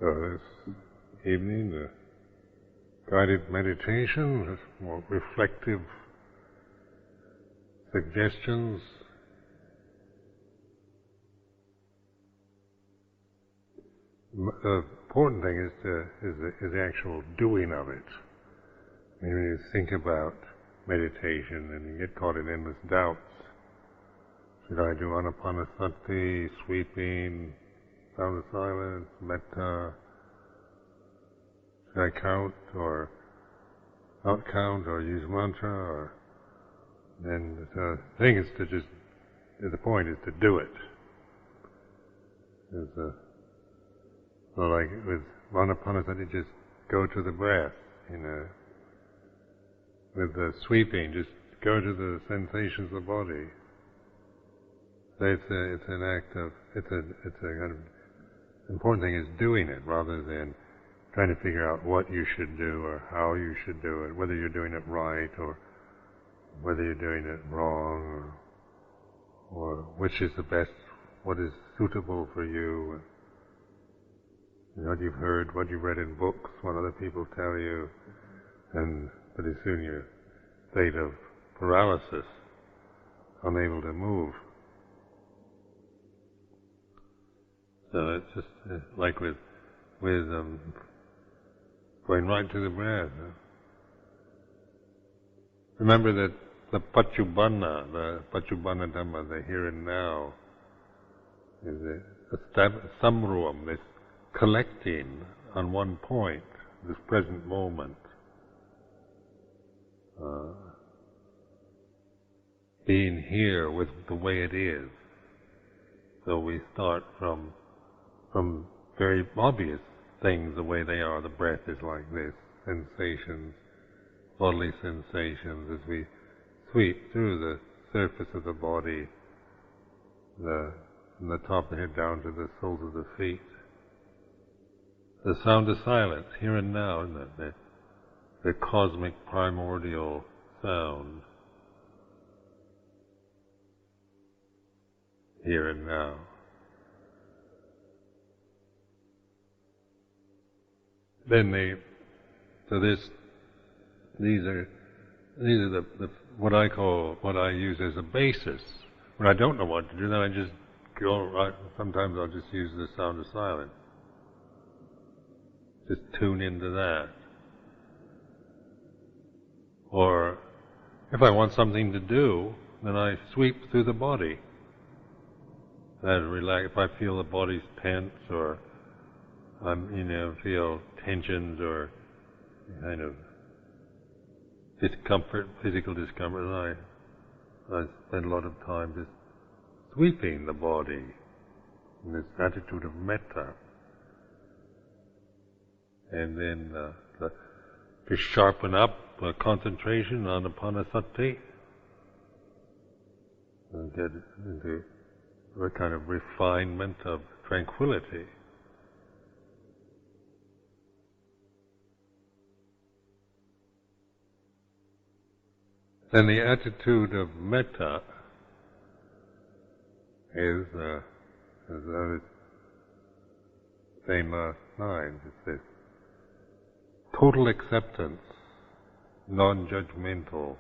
So this evening, the guided meditation, more reflective suggestions. The important thing is the actual doing of it. I mean, when you think about meditation and you get caught in endless doubts, should I do anapanasati, sweeping, sound of silence, metta? Should I count or not count or use mantra? Or then the thing is to just, the point is to do it. So like with anapanasati, just go to the breath, With the sweeping, just go to the sensations of the body. So it's an act of, it's a kind of, the important thing is doing it rather than trying to figure out what you should do or how you should do it, whether you're doing it right or whether you're doing it wrong or which is the best, what is suitable for you. What you've heard, what you've read in books, what other people tell you, and pretty soon you're in a state of paralysis, unable to move. So it's just like with going right to the breath. Remember that the Paccuppanna Dhamma, the here and now, is a samruam, this collecting on one point, this present moment. Being here with the way it is. So we start from very obvious things the way they are. The breath is like this, sensations, bodily sensations, as we sweep through the surface of the body, from the top of the head down to the soles of the feet. The sound of silence, here and now, isn't it? The cosmic primordial sound, here and now. Then these are the what I use as a basis. When I don't know what to do, then I just go right. Sometimes I'll just use the sound of silence. Just tune into that. Or if I want something to do, then I sweep through the body. That relax. If I feel the body's tense, or feel tensions or kind of discomfort, physical discomfort, and I spend a lot of time just sweeping the body in this attitude of metta. And then to sharpen up concentration on anapanasati and get into a kind of refinement of tranquility. Then the attitude of metta is, as I was saying last night, it's this total acceptance, non-judgmental,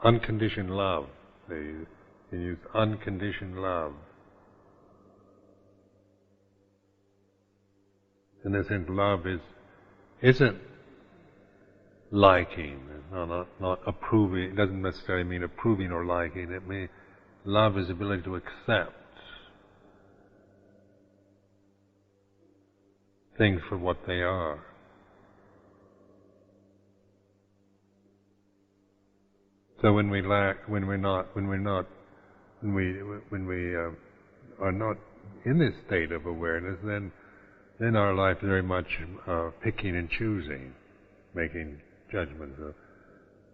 unconditioned love. You can use unconditioned love. In a sense, love isn't liking, not approving. It doesn't necessarily mean approving or liking. It means love is the ability to accept things for what they are. So when we are not in this state of awareness, then our life is very much picking and choosing, making judgments of,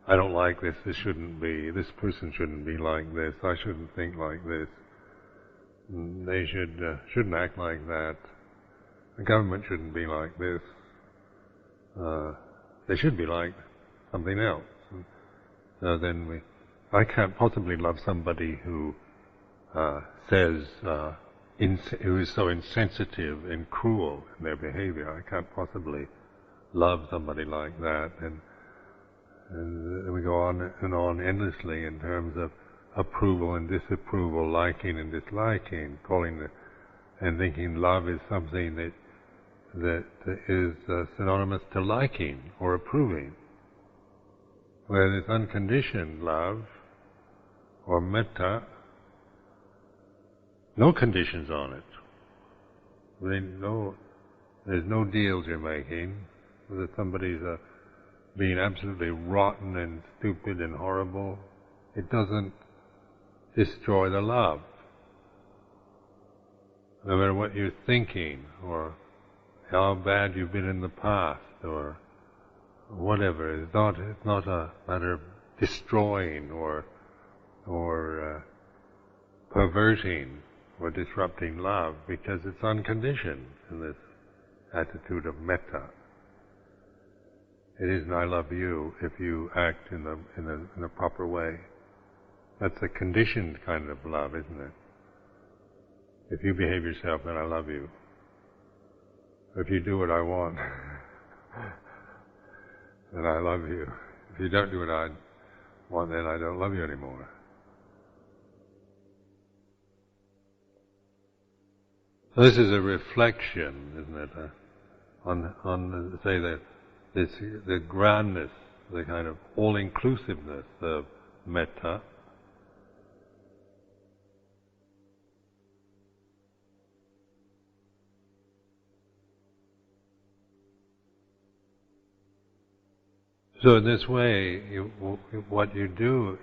I don't like this, this shouldn't be, this person shouldn't be like this, I shouldn't think like this, they shouldn't act like that, the government shouldn't be like this, they should be like something else. So then I can't possibly love somebody who says who is so insensitive and cruel in their behavior. I can't possibly love somebody like that. And we go on and on endlessly in terms of approval and disapproval, liking and disliking, and thinking love is something that is synonymous to liking or approving. Where there's unconditioned love or metta, no conditions on it. There's no deals you're making. Whether somebody's being absolutely rotten and stupid and horrible, it doesn't destroy the love. No matter what you're thinking, or how bad you've been in the past, or whatever, it's not a matter of destroying or perverting or disrupting love, because it's unconditioned in this attitude of metta. It isn't "I love you" if you act in the proper way. That's a conditioned kind of love, isn't it? If you behave yourself, then I love you. If you do what I want, then I love you. If you don't do what I want, then I don't love you anymore. So this is a reflection, isn't it, on say the grandness, the kind of all-inclusiveness of metta. So in this way, what you do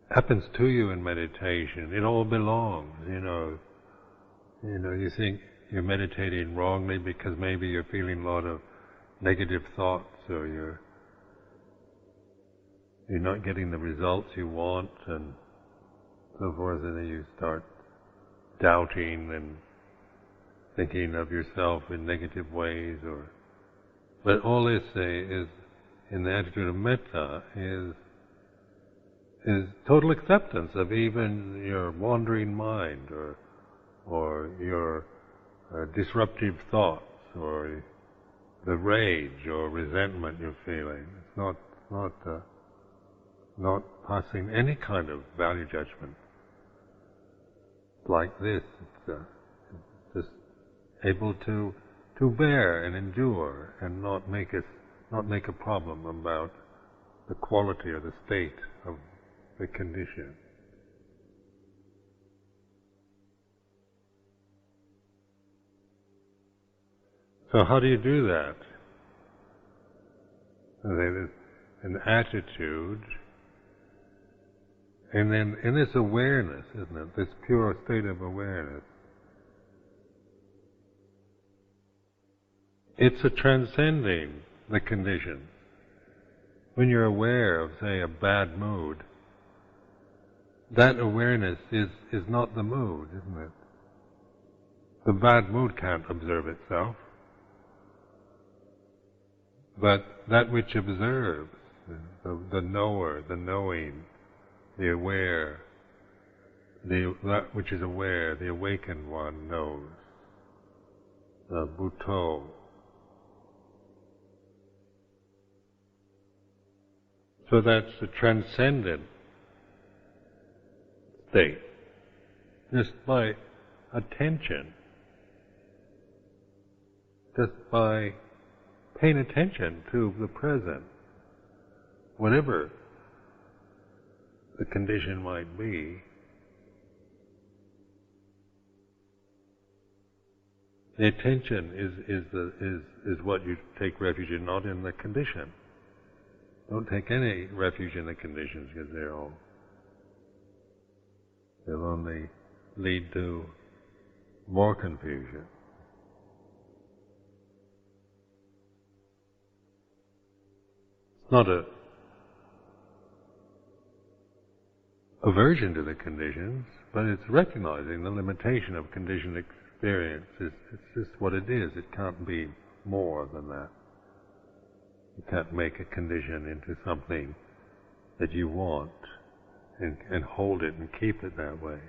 happens to you in meditation. It all belongs, You think you're meditating wrongly because maybe you're feeling a lot of negative thoughts, or you're not getting the results you want, and so forth, and then you start doubting and thinking of yourself in negative ways, but all this is, in the attitude of metta, is total acceptance of even your wandering mind, or your disruptive thoughts, or the rage or resentment you're feeling. It's not passing any kind of value judgment. Like this, it's just able to bear and endure, and not make a problem about the quality or the state of the condition. So how do you do that? There's an attitude, and then in this awareness, isn't it, this pure state of awareness, it's a transcending the conditions. When you're aware of, say, a bad mood, that awareness is not the mood, isn't it? The bad mood can't observe itself. But that which observes, the knower, the knowing, the aware, that which is aware, the awakened one knows, the bhikkhu. So that's the transcendent state. Just by attention, just by paying attention to the present, whatever the condition might be, the attention is what you take refuge in, not in the condition. Don't take any refuge in the conditions, because they'll only lead to more confusion. It's not a aversion to the conditions, but it's recognizing the limitation of conditioned experience. It's just what it is. It can't be more than that. You can't make a condition into something that you want and hold it and keep it that way.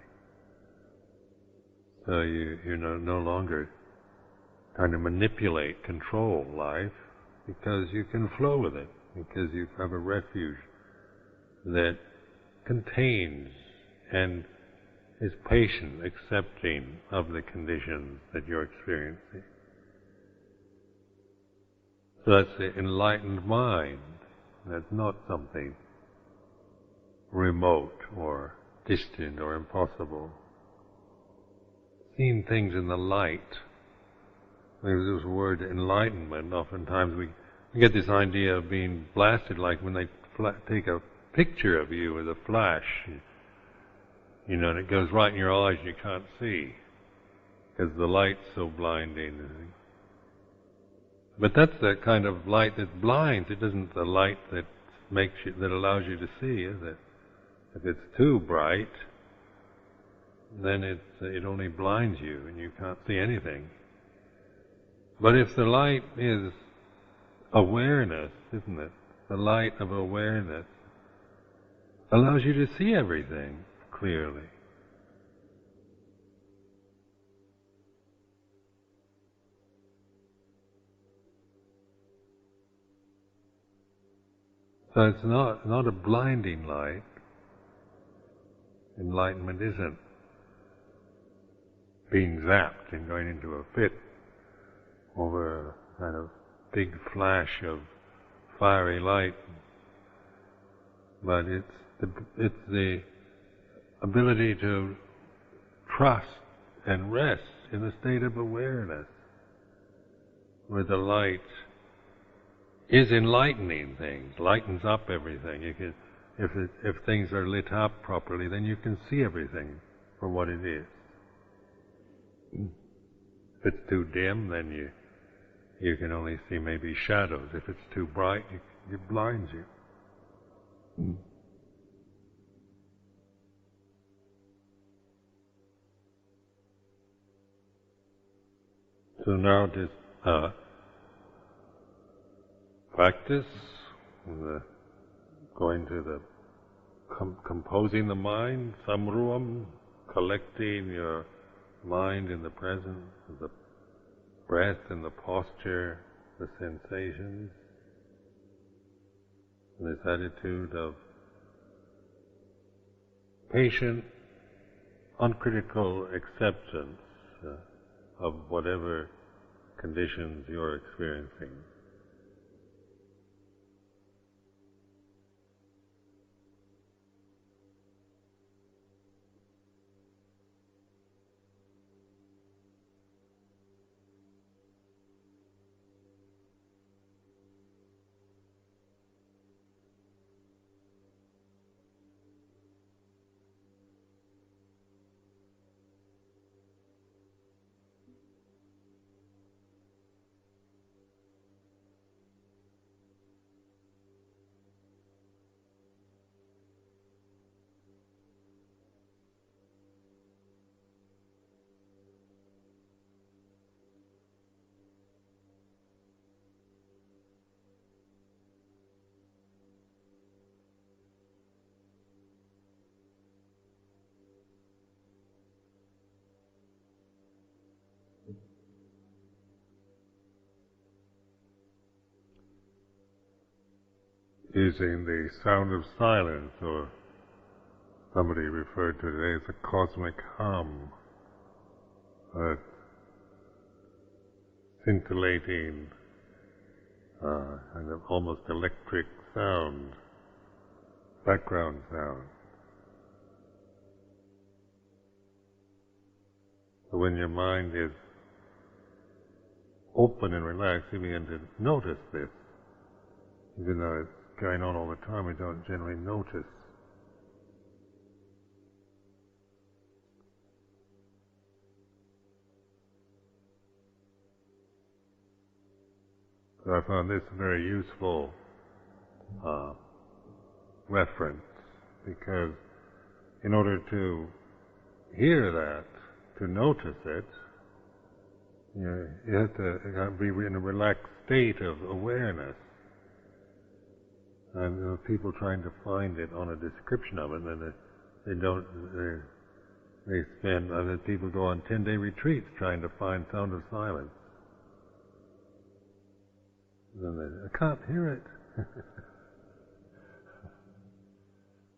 So you're no longer trying to manipulate, control life, because you can flow with it, because you have a refuge that contains and is patient, accepting of the conditions that you're experiencing. So that's the enlightened mind. That's not something remote or distant or impossible. Seeing things in the light. There's this word enlightenment. Oftentimes we get this idea of being blasted, like when they take a picture of you with a flash, and it goes right in your eyes and you can't see, because the light's so blinding. But that's the kind of light that blinds. It isn't the light that that allows you to see, is it? If it's too bright, then it only blinds you and you can't see anything. But if the light is awareness, isn't it? The light of awareness allows you to see everything clearly. So it's not a blinding light. Enlightenment isn't being zapped and going into a fit over a kind of big flash of fiery light, but it's the ability to trust and rest in a state of awareness, where the light is enlightening things, lightens up everything. You can, if things are lit up properly, then you can see everything for what it is. If it's too dim, then you can only see maybe shadows. If it's too bright, it blinds you. So now just practice, going to the composing the mind, samruam, collecting your mind in the presence of the breath and the posture, the sensations, and this attitude of patient, uncritical acceptance of whatever conditions you're experiencing. Using the sound of silence, or somebody referred to it as a cosmic hum, a scintillating, kind of almost electric sound, background sound. So when your mind is open and relaxed, you begin to notice this. Even though it's going on all the time, we don't generally notice. So I found this a very useful reference, because in order to hear that, to notice it, you have to be in a relaxed state of awareness. And people trying to find it on a description of it, and they don't. Other people go on 10-day retreats trying to find sound of silence. And then I can't hear it.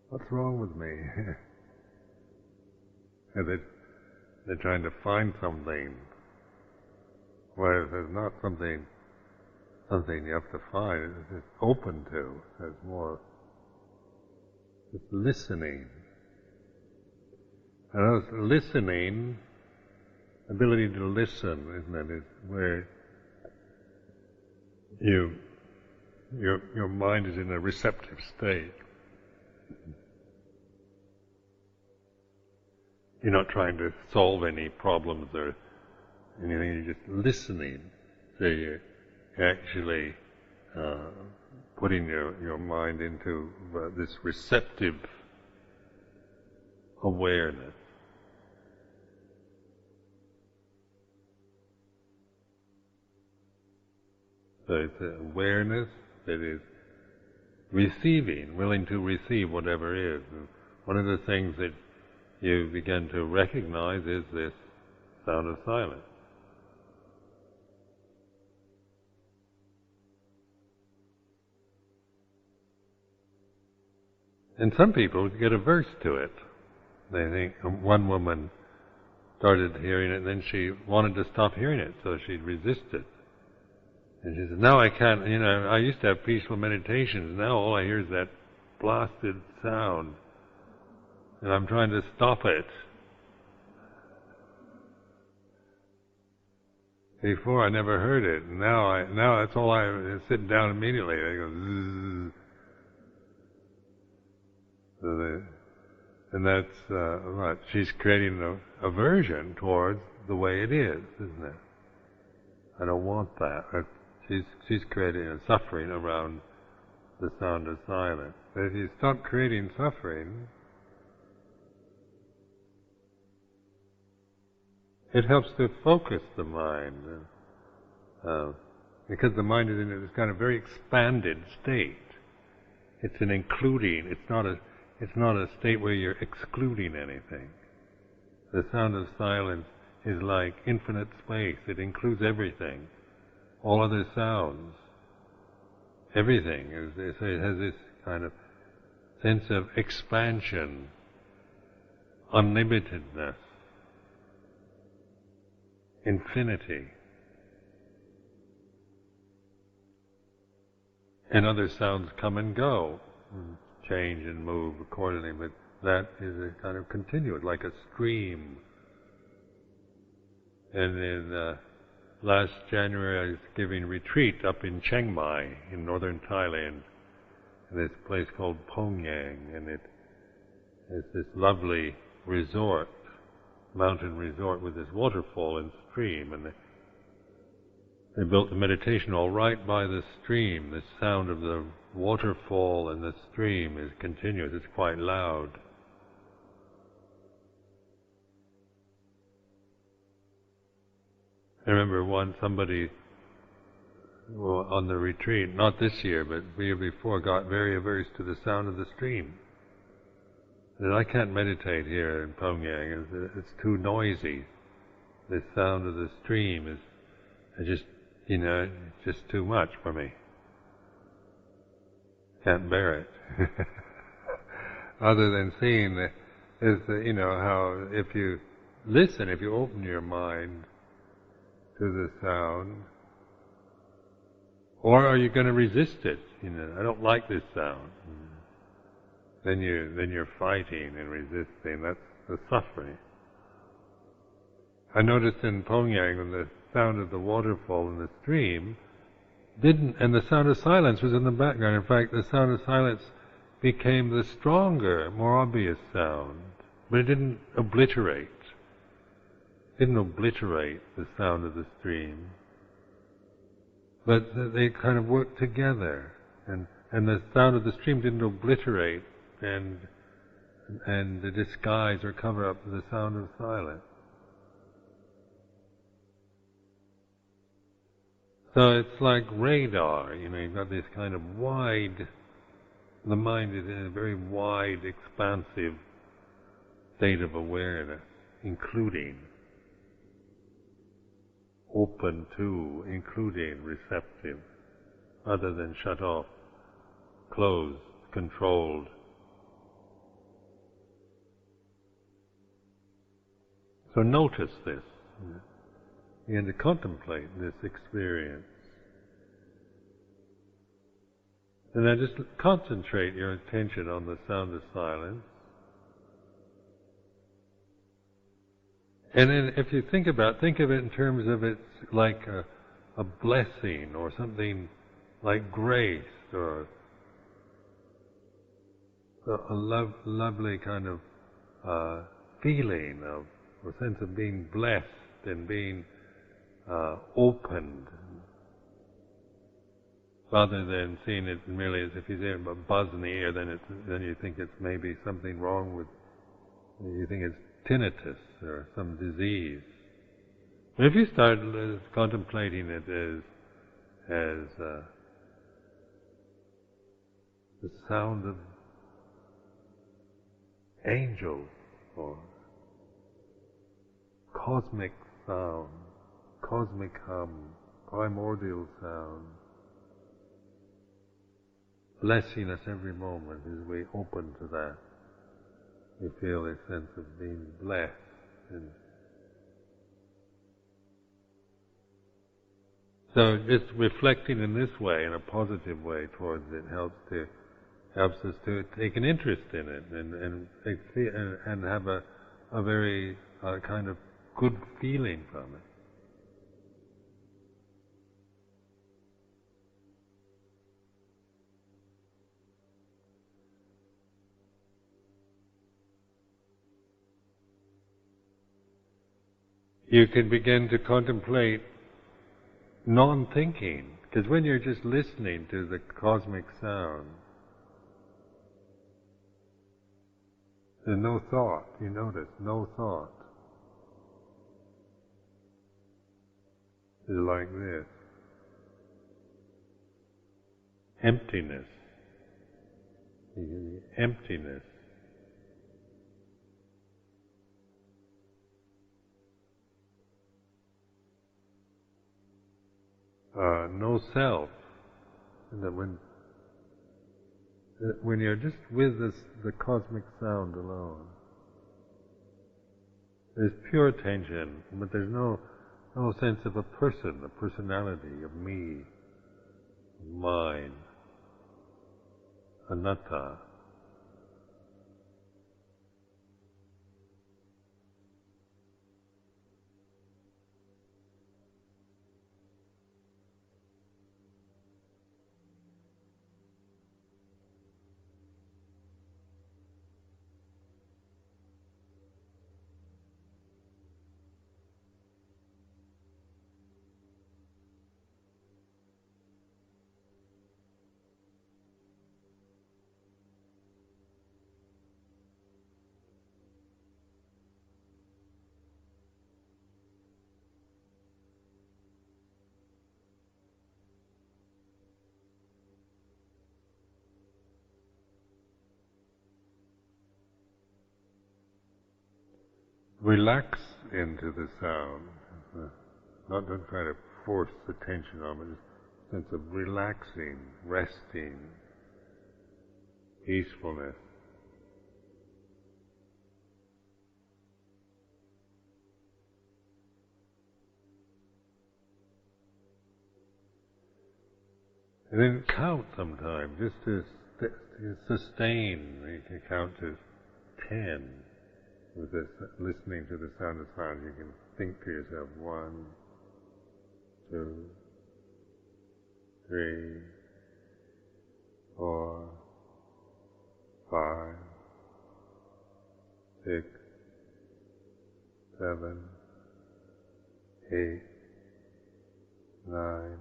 What's wrong with me? And they're trying to find something, whereas there's not something you have to find. It's just open to. There's more just listening. And those listening, ability to listen, isn't it, is where your mind is in a receptive state. You're not trying to solve any problems or anything, you're just listening. So you're actually putting your mind into this receptive awareness. So it's an awareness that is receiving, willing to receive whatever is. And one of the things that you begin to recognize is this sound of silence. And some people get averse to it. They think, one woman started hearing it and then she wanted to stop hearing it, so she'd resist it. And she said, now I can't, I used to have peaceful meditations, now all I hear is that blasted sound. And I'm trying to stop it. Before I never heard it, and now that's all I sit down immediately. I go zzz. And that's what she's creating an aversion towards the way it is, isn't it? I don't want that. She's creating a suffering around the sound of silence. But if you stop creating suffering, it helps to focus the mind, because the mind is in this kind of very expanded state. It's an including. It's not a state where you're excluding anything. The sound of silence is like infinite space. It includes everything, all other sounds. Everything it has this kind of sense of expansion, unlimitedness, infinity. And other sounds come and go, change and move accordingly, but that is a kind of continuous, like a stream. And in last January I was giving retreat up in Chiang Mai in northern Thailand, in this place called Pongyang, and it's this lovely resort, mountain resort with this waterfall and stream, and they built the meditation hall right by the stream. The sound of the waterfall and the stream is continuous. It's quite loud. I remember somebody on the retreat, not this year, but the year before, got very averse to the sound of the stream. Said, I can't meditate here in Pongyang. It's too noisy. The sound of the stream is it's just too much for me. Can't bear it. Other than seeing how if you listen, if you open your mind to the sound, or are you going to resist it? I don't like this sound. Then you're fighting and resisting. That's the suffering. I noticed in Pongyang, when the sound of the waterfall and the stream and the sound of silence was in the background. In fact, the sound of silence became the stronger, more obvious sound, but it didn't obliterate. The sound of the stream, but they kind of worked together, and the sound of the stream didn't obliterate and disguise or cover up the sound of silence. So it's like radar, you've got this kind of the mind is in a very wide, expansive state of awareness. including, open to, including, receptive, other than shut off, closed, controlled. So notice this. Begin to contemplate this experience. And then just concentrate your attention on the sound of silence. And then if you think of it in terms of it's like a blessing or something like grace or a lovely kind of feeling of, or sense of being blessed and being opened, rather than seeing it merely as if you hear a buzz in the ear, then you think it's maybe something wrong with, you think it's tinnitus or some disease. But if you start contemplating it as the sound of angels or cosmic sound, cosmic hum, primordial sound, blessing us every moment as we open to that. We feel a sense of being blessed. And so just reflecting in this way, in a positive way towards it, helps us to take an interest in it and have a very kind of good feeling from it. You can begin to contemplate non-thinking, because when you're just listening to the cosmic sound, there's no thought, you notice, no thought. It's like this. Emptiness. Emptiness. No self. And that when you're just with the cosmic sound alone, there's pure attention, but there's no sense of a person, a personality, of me, mine, anatta. Relax into the sound, not to try to force attention on it, just a sense of relaxing, resting, peacefulness. And then count sometime, just to sustain. You can count to 10. With this, listening to the sound of sound, you can think to yourself, 1, 2, 3, 4, 5, 6, 7, 8, 9,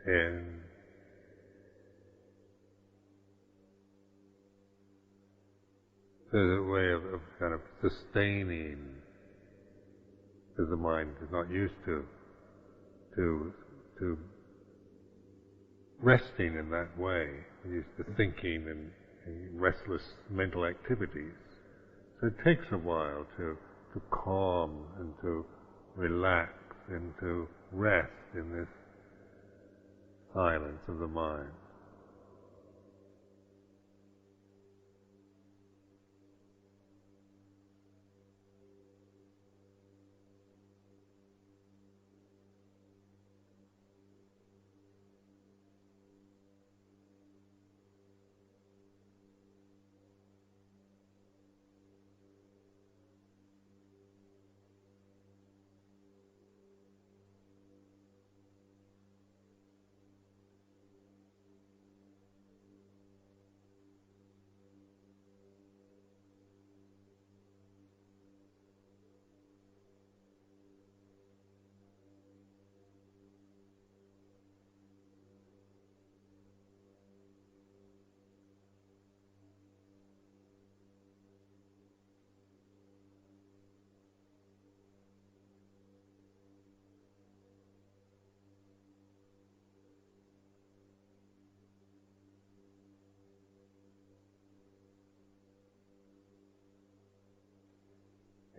10. There's a way of kind of sustaining, because the mind is not used to resting in that way. It's used to thinking and restless mental activities. So it takes a while to to calm and to relax and to rest in this silence of the mind.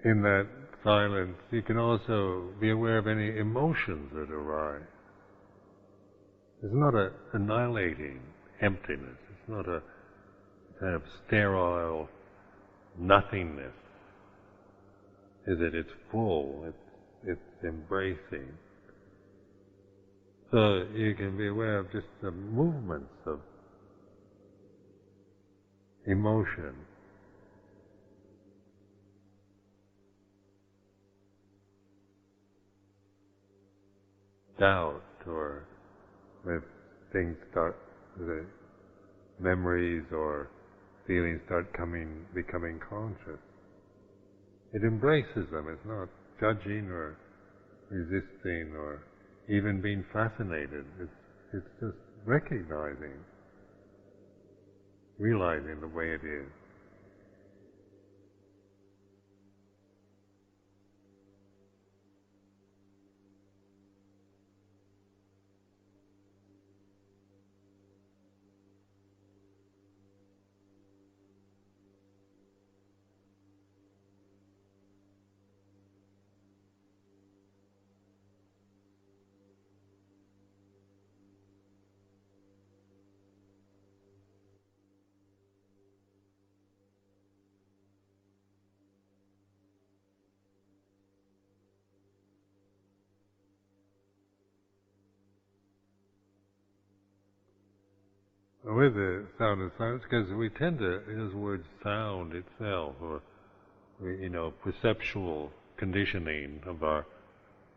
In that silence, you can also be aware of any emotions that arise. It's not an annihilating emptiness. It's not a kind of sterile nothingness. Is it? It's full. It's embracing. So you can be aware of just the movements of emotion. Doubt, or if things start, the memories or feelings start becoming conscious. It embraces them. It's not judging or resisting or even being fascinated. It's just recognizing, realizing the way it is. With the sound of silence, because we tend to use the word sound itself, or perceptual conditioning of our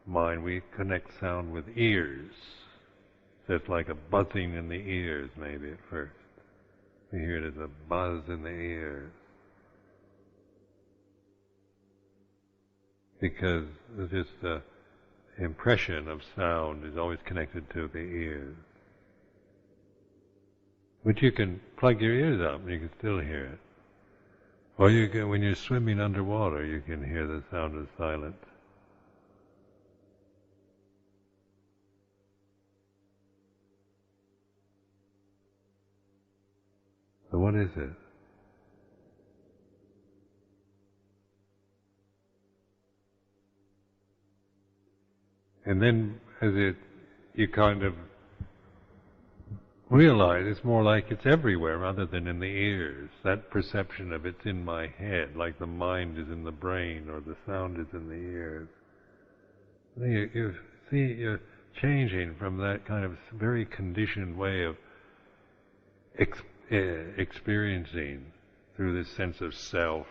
mind. We connect sound with ears. So it's like a buzzing in the ears, maybe at first. We hear it as a buzz in the ears, because it's just the impression of sound is always connected to the ears. But you can plug your ears up and you can still hear it. Or you can, when you're swimming underwater, you can hear the sound of silence. So what is it? And then you kind of realize it's more like it's everywhere rather than in the ears. That perception of it's in my head, like the mind is in the brain or the sound is in the ears. You see, you're changing from that kind of very conditioned way of experiencing through this sense of self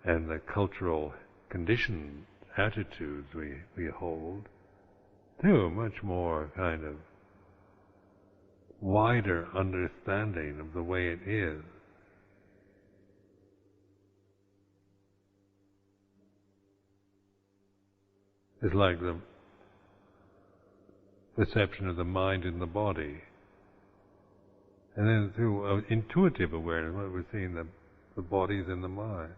and the cultural conditioned attitudes we hold, to a much more kind of wider understanding of the way it is. It's like the perception of the mind in the body. And then through intuitive awareness, what we're seeing, the body's in the mind.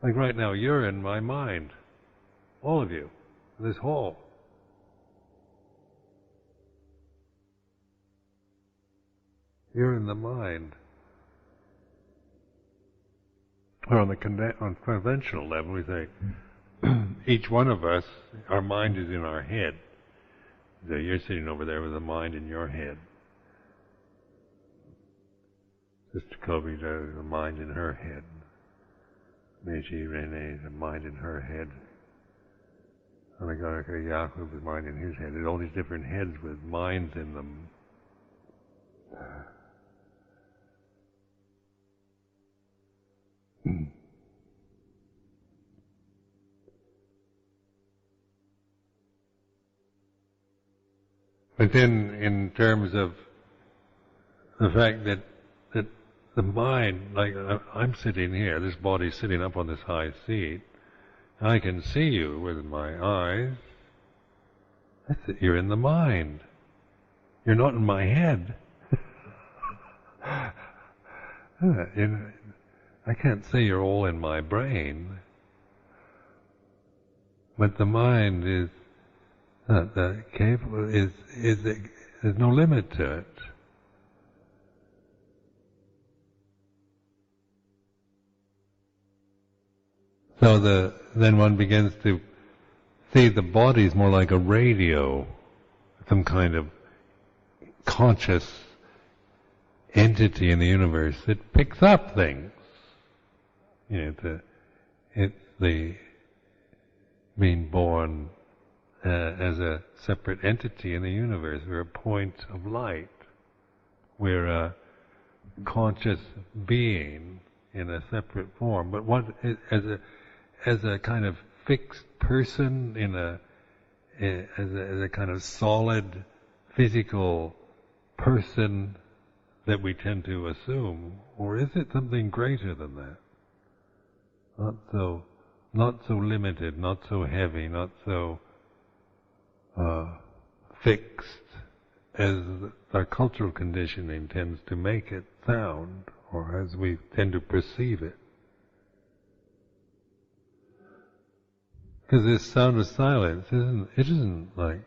Like right now, you're in my mind. All of you. This hall. You're in the mind. Or on conventional level, we say each one of us, our mind is in our head. So you're sitting over there with a mind in your head. Sister Kobe, the mind in her head. Meiji Rene, the mind in her head. Anagarika Yahu, the mind in his head. There's all these different heads with minds in them. But then, in terms of the fact that the mind, like I'm sitting here, this body's sitting up on this high seat, I can see you with my eyes. That's it, you're in the mind. You're not in my head. I can't say you're all in my brain, but the mind is capable. There's no limit to it. So then one begins to see the body is more like a radio, some kind of conscious entity in the universe that picks up things. It's the being born as a separate entity in the universe. We're a point of light. We're a conscious being in a separate form. But as a kind of fixed person, as a kind of solid physical person that we tend to assume, or is it something greater than that? Not so limited, not so heavy, not so fixed as our cultural conditioning tends to make it sound, or as we tend to perceive it. Because this sound of silence isn't like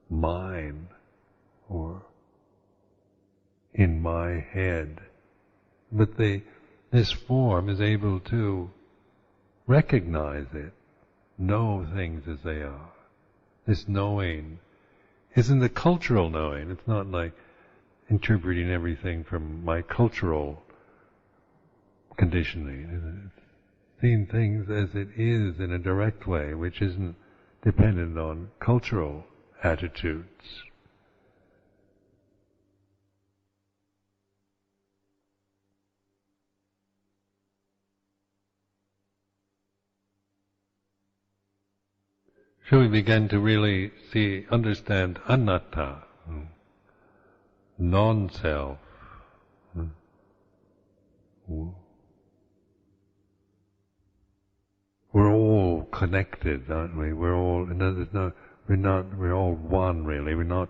mine or in my head, but this form is able to recognize it, know things as they are. This knowing isn't the cultural knowing. It's not like interpreting everything from my cultural conditioning. It's seeing things as it is in a direct way, which isn't dependent on cultural attitudes. So we begin to really understand anatta, non-self. We're all connected, aren't we? We're all one really. We're not,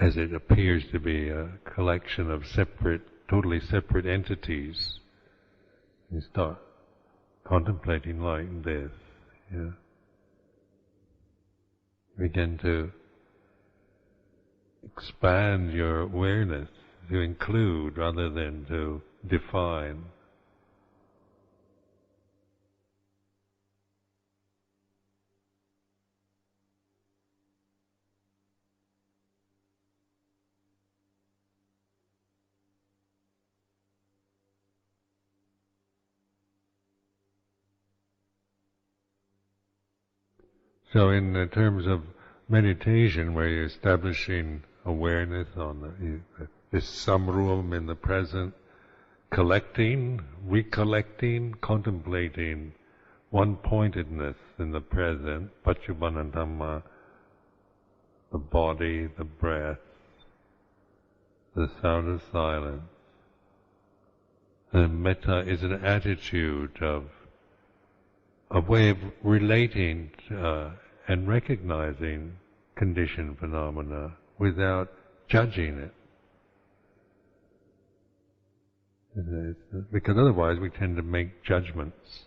as it appears to be, a collection of totally separate entities. You start contemplating like this, begin to expand your awareness to include rather than to define. So in terms of meditation, where you're establishing awareness on this samruam in the present, collecting, recollecting, contemplating one-pointedness in the present, paccuppanna dhamma, the body, the breath, the sound of silence. And metta is an attitude of a way of relating and recognizing conditioned phenomena without judging it. Because otherwise we tend to make judgments,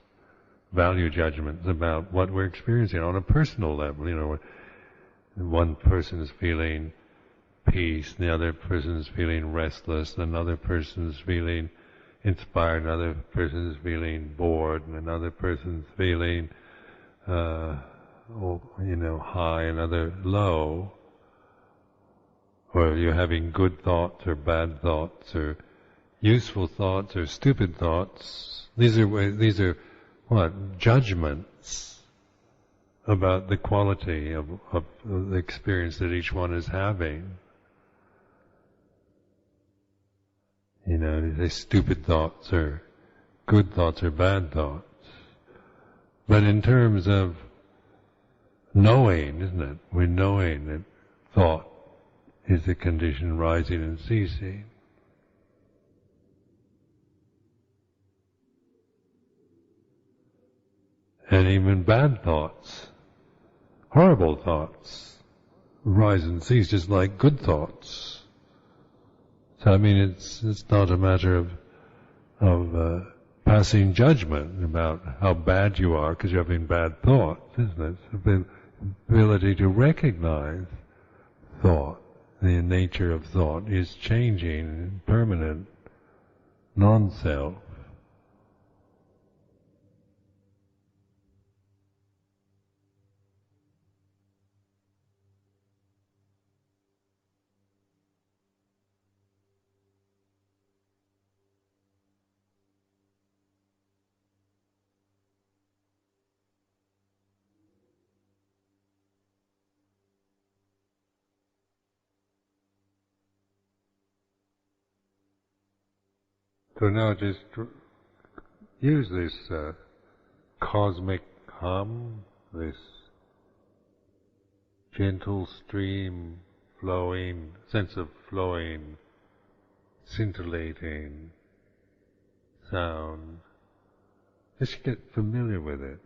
value judgments about what we're experiencing on a personal level. One person is feeling peace, the other person is feeling restless, another person is feeling inspired, another person's feeling bored, and another person's feeling, high, another low. Or you're having good thoughts or bad thoughts, or useful thoughts or stupid thoughts. These are what? Judgments about the quality of the experience that each one is having. They stupid thoughts or good thoughts or bad thoughts. But in terms of knowing, isn't it? We're knowing that thought is the condition rising and ceasing. And even bad thoughts, horrible thoughts, rise and cease just like good thoughts. So it's not a matter of passing judgment about how bad you are because you're having bad thoughts, isn't it? It's the ability to recognize thought. The nature of thought is changing, permanent, non-self. So now just use this cosmic hum, this gentle stream flowing, sense of flowing, scintillating sound. Just get familiar with it.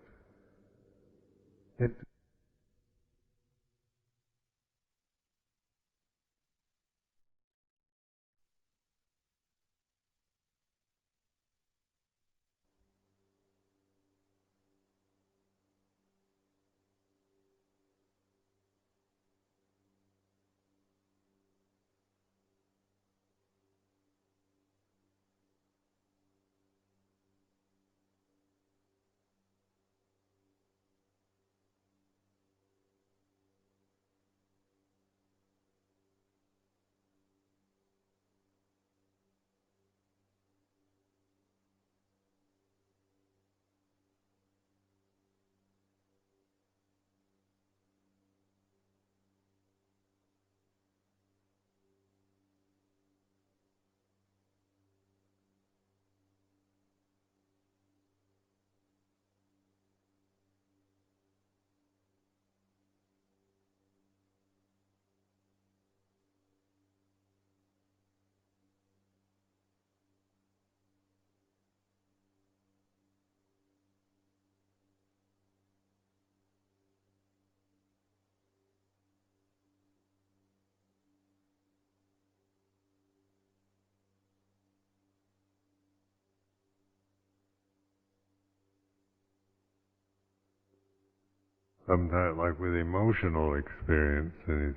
Sometimes, like with emotional experience, and you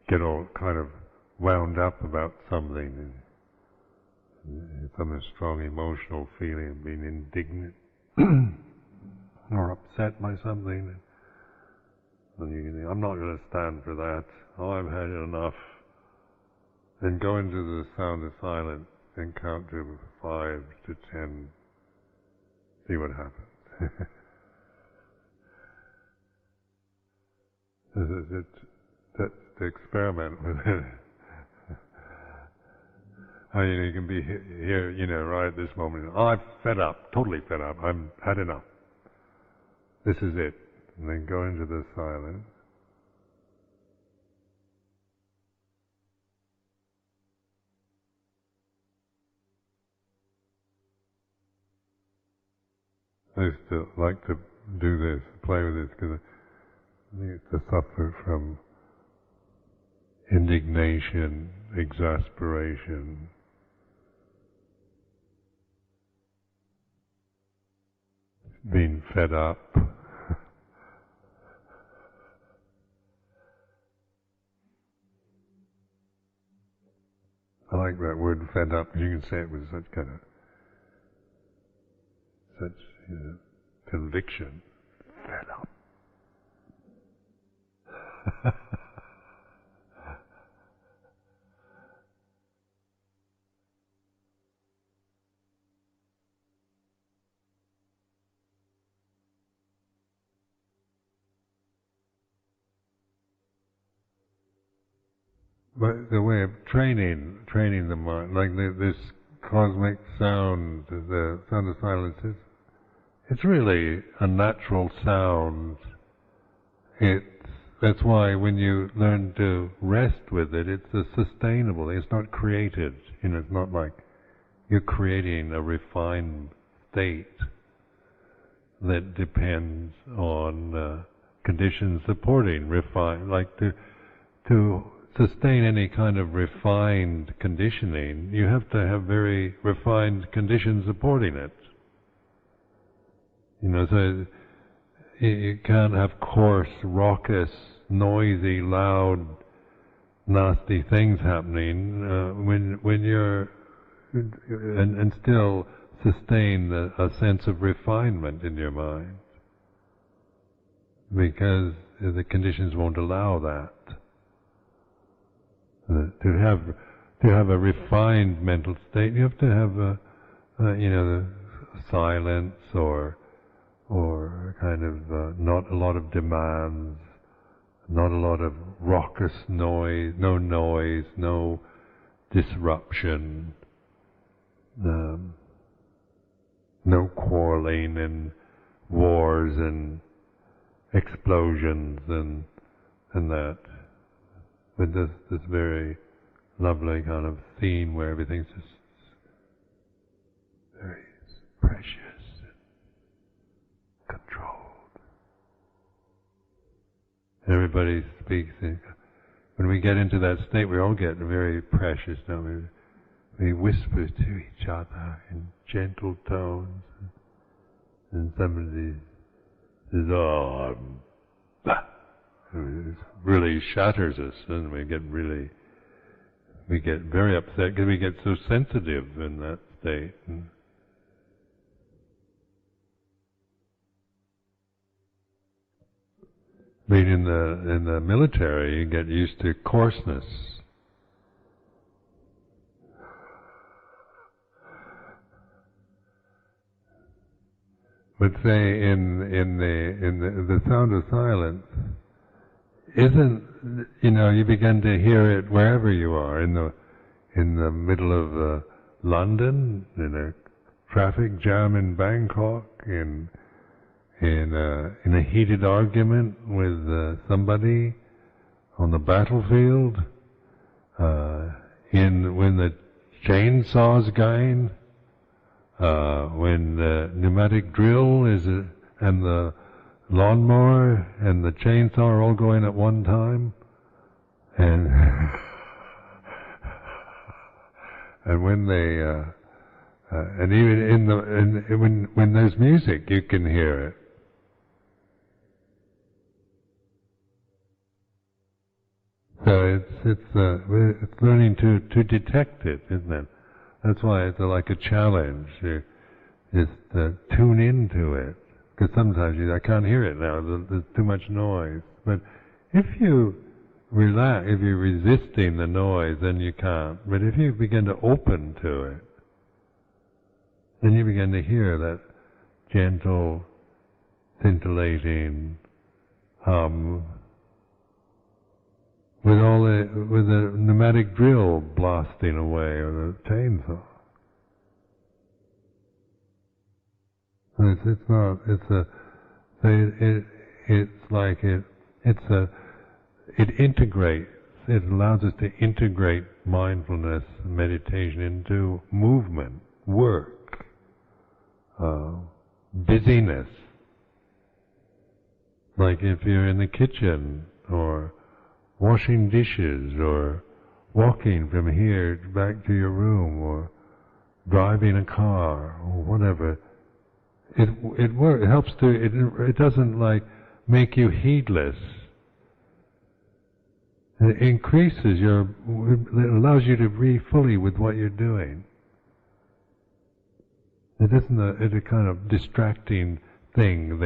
get all kind of wound up about something, and some strong emotional feeling, being indignant or upset by something, and you think, I'm not going to stand for that. Oh, I've had enough. Then go into the sound of silence and count to 5 to 10. See what happens. That's the experiment with it. You can be here, right at this moment. Oh, I'm fed up, totally fed up. I've had enough. This is it. And then go into the silence. I used to like to do this, play with this, because I used to suffer from indignation, exasperation, being fed up. I like that word, fed up, because you can say it with such kind of such conviction. Fed up. But the way of training the mind, like this cosmic sound, the sound of silence, it's really a natural sound. That's why when you learn to rest with it, it's a sustainable. It's not created. It's not like you're creating a refined state that depends on conditions supporting refine. Like to sustain any kind of refined conditioning, you have to have very refined conditions supporting it. So you can't have coarse, raucous, noisy, loud, nasty things happening when you're and still sustain a sense of refinement in your mind, because the conditions won't allow that. To have a refined mental state, you have to have silence or kind of not a lot of demands, not a lot of raucous noise, no disruption, no quarreling and wars and explosions and that. But this very lovely kind of scene where everything's just very precious and controlled. Everybody speaks. When we get into that state, we all get very precious, don't we? We whisper to each other in gentle tones, and somebody says, "Oh, it really shatters us," and we get very upset because we get so sensitive in that state. Being in the military, you get used to coarseness. But say in the sound of silence, isn't, you begin to hear it wherever you are, in the middle of London, in a traffic jam in Bangkok, in a heated argument with somebody on the battlefield, when the chainsaw's going, when the pneumatic drill and the lawnmower and the chainsaw are all going at one time, and and when they and even when there's music, you can hear it. So it's learning to detect it, isn't it? That's why it's like a challenge. Just tune into it. Because sometimes I can't hear it now, there's too much noise. But if you relax, if you're resisting the noise, then you can't. But if you begin to open to it, then you begin to hear that gentle, scintillating hum with the pneumatic drill blasting away, or the chainsaw. It integrates, it allows us to integrate mindfulness and meditation into movement, work, busyness. Like if you're in the kitchen, or washing dishes, or walking from here back to your room, or driving a car, or whatever. It works. It helps to. It doesn't make you heedless. It increases your. It allows you to be fully with what you're doing. It isn't it's a kind of distracting thing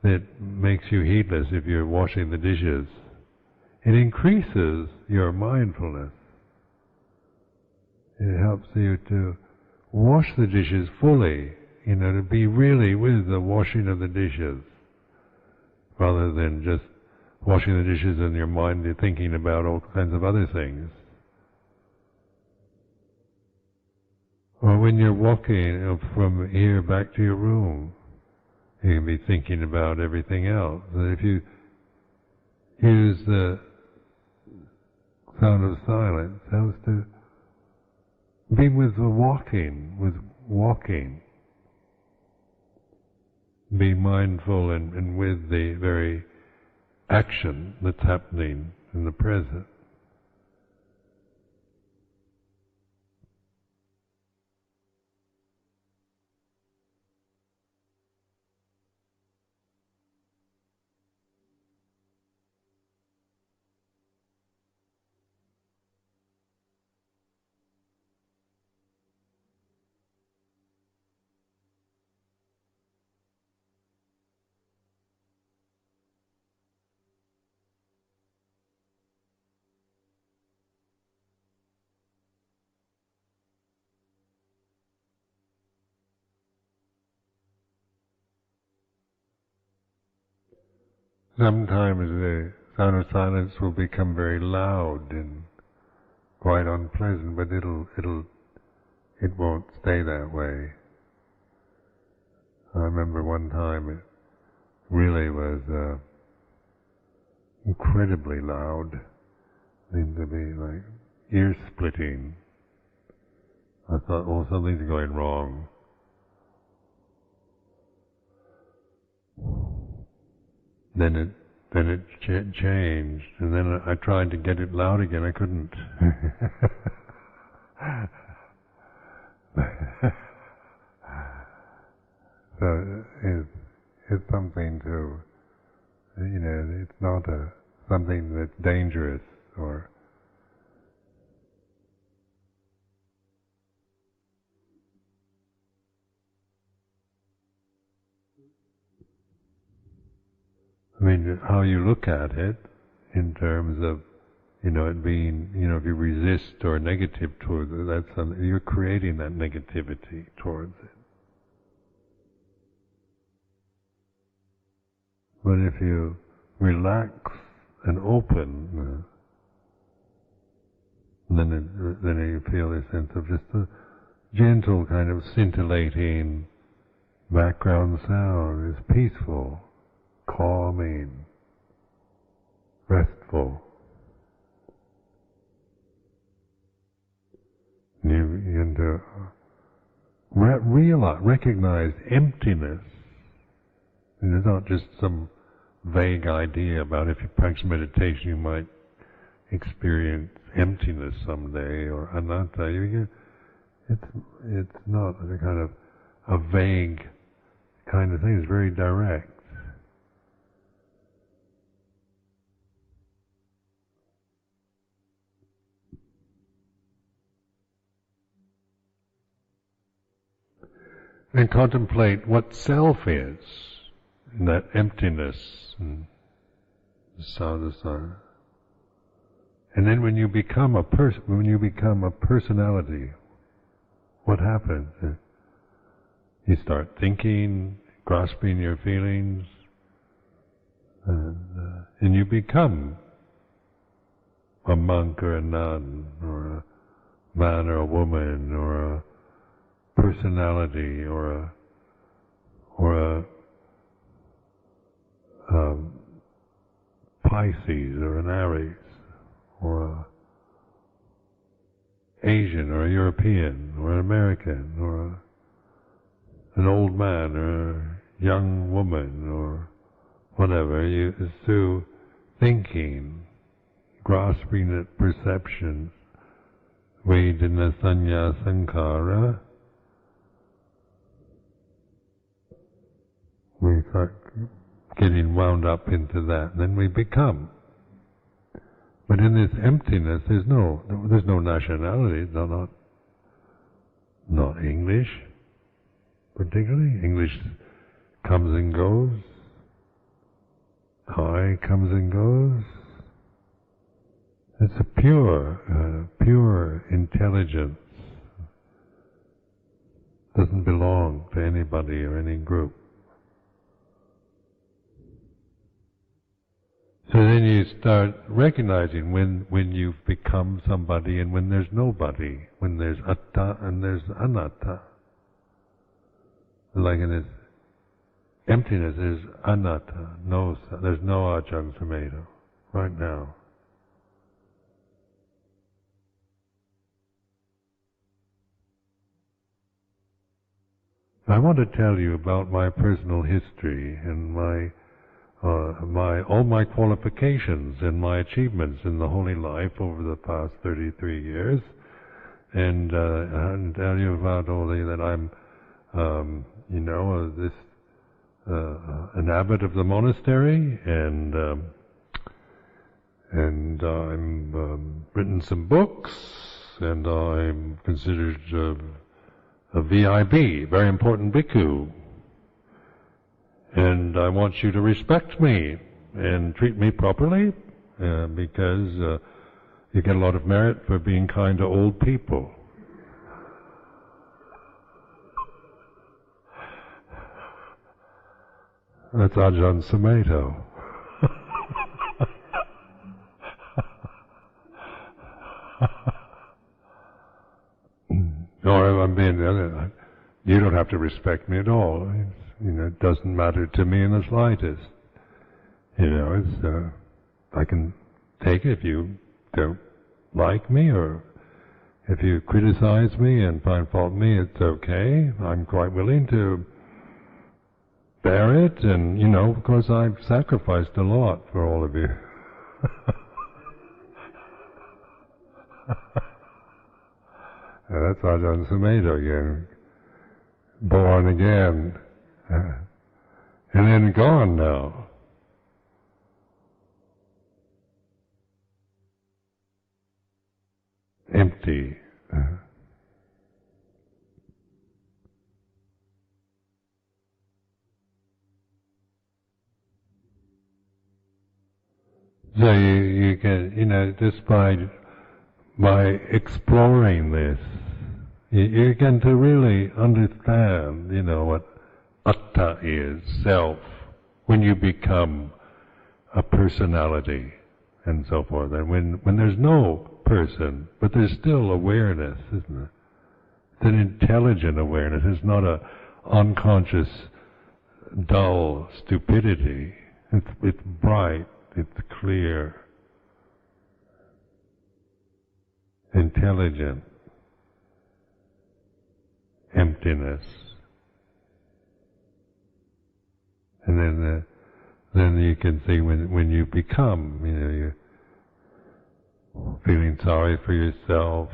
that makes you heedless if you're washing the dishes. It increases your mindfulness. It helps you to wash the dishes fully, to be really with the washing of the dishes, rather than just washing the dishes in your mind, you're thinking about all kinds of other things. Or when you're walking from here back to your room, you can be thinking about everything else. And if you use the sound of silence, it helps to be with the walking. Be mindful and with the very action that's happening in the present. Sometimes the sound of silence will become very loud and quite unpleasant, but it won't stay that way. I remember one time it really was incredibly loud, seemed to be like ear-splitting. I thought, oh, something's going wrong. Then it changed, and then I tried to get it loud again. I couldn't. So it's something to, it's not something that's dangerous or. I mean, how you look at it in terms of, it being, if you resist or negative towards it, that's something, you're creating that negativity towards it. But if you relax and open, then you feel a sense of just a gentle kind of scintillating background sound. It's peaceful, calming, restful. You begin to recognize emptiness. And it's not just some vague idea about if you practice meditation you might experience emptiness someday or anatta. It's not a kind of a vague kind of thing. It's very direct. And contemplate what self is, in that emptiness and the sound of silence. And then when you become a personality, what happens? You start thinking, grasping your feelings, and you become a monk or a nun, or a man or a woman, or a personality, or a Pisces or an Aries, or a Asian or a European or an American or an old man or a young woman or whatever. It's through thinking, grasping at perceptions, Vedana Sanya Sankara, we start getting wound up into that, and then we become. But in this emptiness, there's no nationality. It's not English, particularly. English comes and goes. Thai comes and goes. It's a pure intelligence. Doesn't belong to anybody or any group. So then you start recognizing when you've become somebody and when there's nobody, when there's atta and there's anatta. Like in this emptiness, there's anatta, there's no Ajahn Sumedho right now. I want to tell you about my personal history and all my qualifications and my achievements in the holy life over the past 33 years, and tell you about only that I'm, an abbot of the monastery, and I'm written some books, and I'm considered a VIB, very important bhikkhu. And I want you to respect me and treat me properly, because you get a lot of merit for being kind to old people. That's Ajahn Sumedho. Or you don't have to respect me at all. It doesn't matter to me in the slightest. I can take it if you don't like me, or if you criticize me and find fault in me, it's okay. I'm quite willing to bear it, and of course I've sacrificed a lot for all of you. That's Ajahn Sumedho again, born again. And then gone now. Empty. So you can, just by exploring this, you get to really understand, what atta is, self, when you become a personality and so forth. And when there's no person, but there's still awareness, isn't it? It's an intelligent awareness. It's not a unconscious, dull stupidity. It's bright, it's clear, intelligent, emptiness. And then you can see when you become, you're feeling sorry for yourself,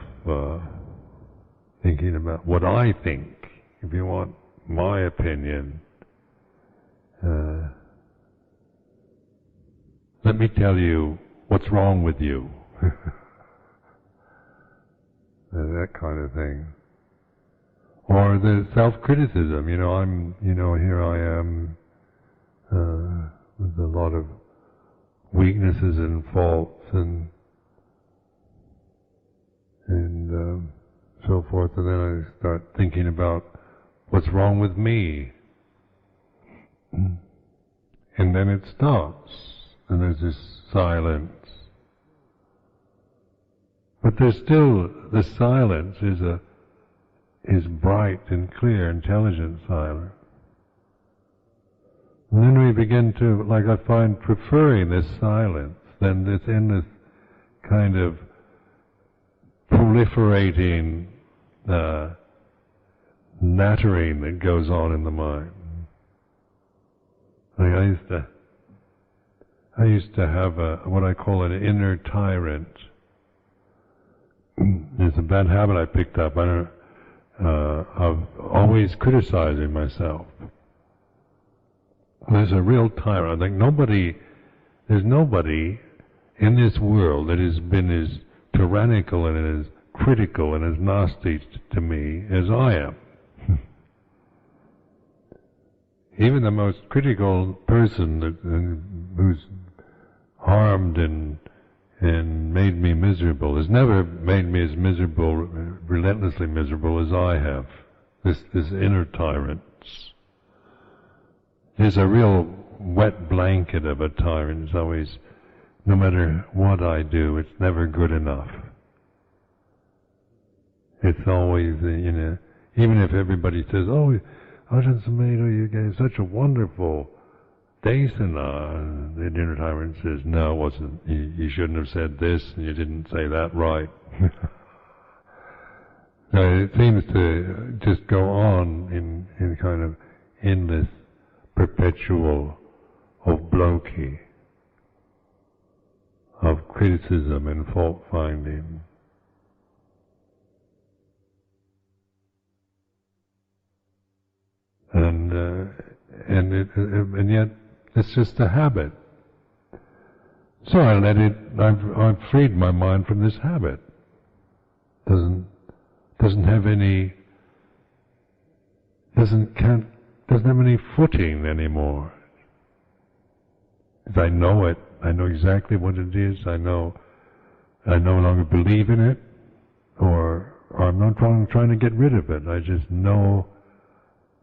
thinking about what I think, if you want my opinion. Let me tell you what's wrong with you. That kind of thing. Or the self-criticism, here I am, with a lot of weaknesses and faults and so forth, and then I start thinking about what's wrong with me, and then it stops, and there's this silence. But there's still, the silence is bright and clear, intelligent silence. And then we begin to, I find, preferring this silence than this endless kind of proliferating nattering that goes on in the mind. I used to have what I call an inner tyrant. It's a bad habit I picked up. Of always criticizing myself. There's a real tyrant. I think there's nobody in this world that has been as tyrannical and as critical and as nasty to me as I am. even the most critical person who's harmed and made me miserable has never made me as miserable, relentlessly miserable as I have. This inner tyrant. There's a real wet blanket of a tyrant. It's always, no matter what I do, it's never good enough. It's always, even if everybody says, "Oh, Ajahn Sumedho, you gave such a wonderful desana," the inner tyrant says, "No, it wasn't. You shouldn't have said this, and you didn't say that right." So it seems to just go on in kind of endless, perpetual obloquy of criticism and fault-finding. And yet it's just a habit. So I let it. I've freed my mind from this habit. Doesn't have any footing anymore. Because I know it. I know exactly what it is. I no longer believe in it, or I'm not trying to get rid of it. I just know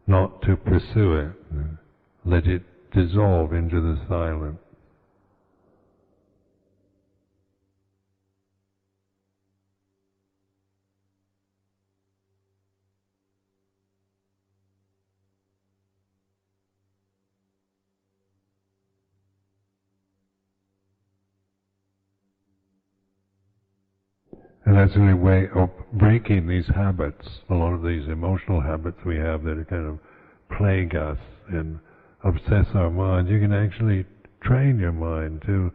not to pursue it. Let it dissolve into the silence. And that's a way of breaking these habits, a lot of these emotional habits we have that kind of plague us and obsess our mind. You can actually train your mind to,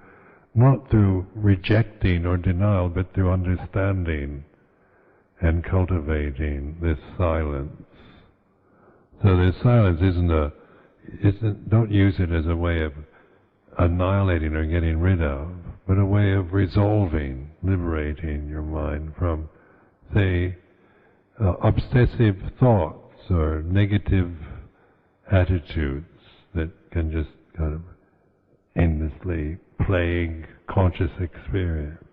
not through rejecting or denial, but through understanding and cultivating this silence. So this silence don't use it as a way of annihilating or getting rid of, but a way of resolving, liberating your mind from, say, obsessive thoughts or negative attitudes that can just kind of endlessly plague conscious experience.